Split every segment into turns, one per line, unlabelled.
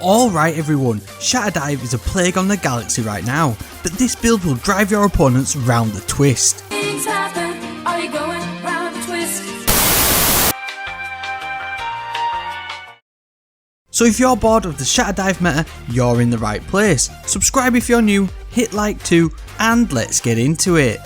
Alright everyone, Shatter Dive is a plague on the galaxy right now, but this build will drive your opponents round the twist.
Things happen, are you going round the twist?
So if you're bored of the Shatter Dive meta, you're in the right place. Subscribe if you're new, hit like too, and let's get into it.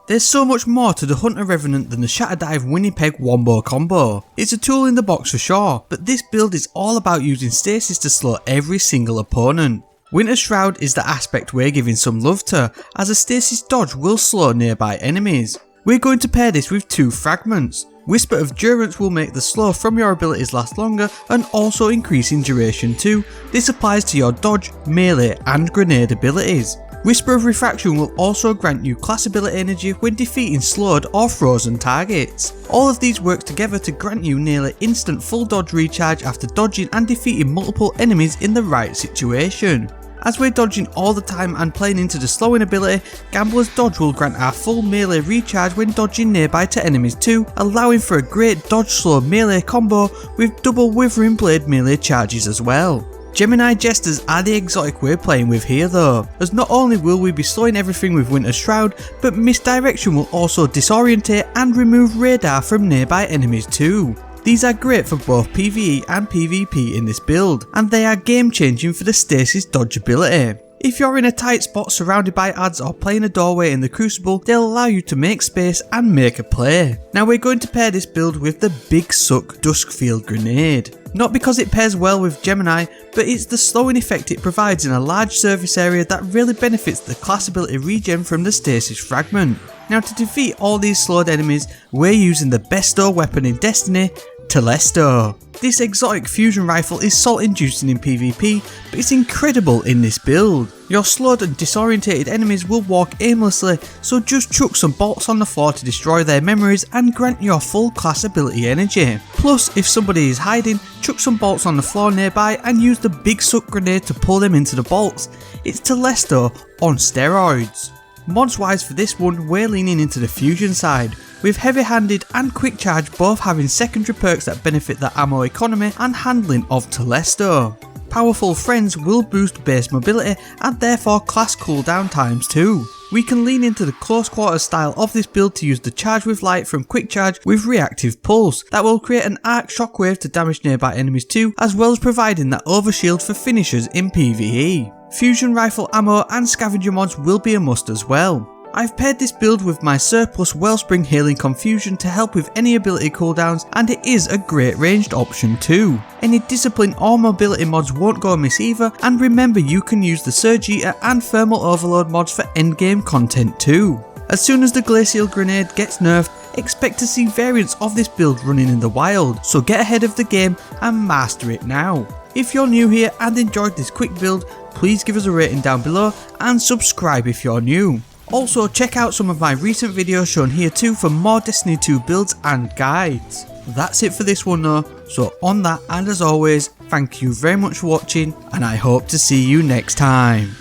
There's so much more to the Hunter Revenant than the Shatter Dive Winnipeg Wombo combo. It's a tool in the box for sure, but this build is all about using Stasis to slow every single opponent. Winter Shroud is the aspect we're giving some love to, as a Stasis dodge will slow nearby enemies. We're going to pair this with 2 Fragments. Whisper of Durance will make the slow from your abilities last longer and also increase in duration too. This applies to your dodge, melee and grenade abilities. Whisper of Refraction will also grant you class ability energy when defeating slowed or frozen targets. All of these work together to grant you nearly instant full dodge recharge after dodging and defeating multiple enemies in the right situation. As we're dodging all the time and playing into the slowing ability, Gambler's Dodge will grant our full melee recharge when dodging nearby to enemies too, allowing for a great dodge slow melee combo with double Withering Blade melee charges as well. Gemini Jesters are the exotic we're playing with here though, as not only will we be slowing everything with Winter Shroud, but Misdirection will also disorientate and remove radar from nearby enemies too. These are great for both PvE and PvP in this build, and they are game changing for the Stasis dodge ability. If you're in a tight spot surrounded by adds or playing a doorway in the Crucible, they'll allow you to make space and make a play. Now we're going to pair this build with the Big Suck Duskfield Grenade. Not because it pairs well with Gemini, but it's the slowing effect it provides in a large surface area that really benefits the class ability regen from the Stasis Fragment. Now to defeat all these slowed enemies, we're using the besto weapon in Destiny, Telesto. This exotic fusion rifle is salt inducing in PvP, but it's incredible in this build. Your slowed and disorientated enemies will walk aimlessly, so just chuck some bolts on the floor to destroy their memories and grant your full class ability energy. Plus, if somebody is hiding, chuck some bolts on the floor nearby and use the Big Suck Grenade to pull them into the bolts. It's Telesto on steroids. Mods wise for this one, we're leaning into the fusion side, with Heavy Handed and Quick Charge both having secondary perks that benefit the ammo economy and handling of Telesto. Powerful Friends will boost base mobility and therefore class cooldown times too. We can lean into the close quarters style of this build to use the Charge with Light from Quick Charge with Reactive Pulse that will create an arc shockwave to damage nearby enemies too, as well as providing that overshield for finishers in PvE. Fusion rifle ammo and scavenger mods will be a must as well. I've paired this build with my surplus Wellspring Healing Confusion to help with any ability cooldowns, and it is a great ranged option too. Any discipline or mobility mods won't go amiss either, and remember you can use the Surge Eater and Thermal Overload mods for endgame content too. As soon as the Glacial Grenade gets nerfed, expect to see variants of this build running in the wild, so get ahead of the game and master it now. If you're new here and enjoyed this quick build, please give us a rating down below and subscribe if you're new. Also check out some of my recent videos shown here too for more Destiny 2 builds and guides. That's it for this one though, so on that and as always, thank you very much for watching and I hope to see you next time.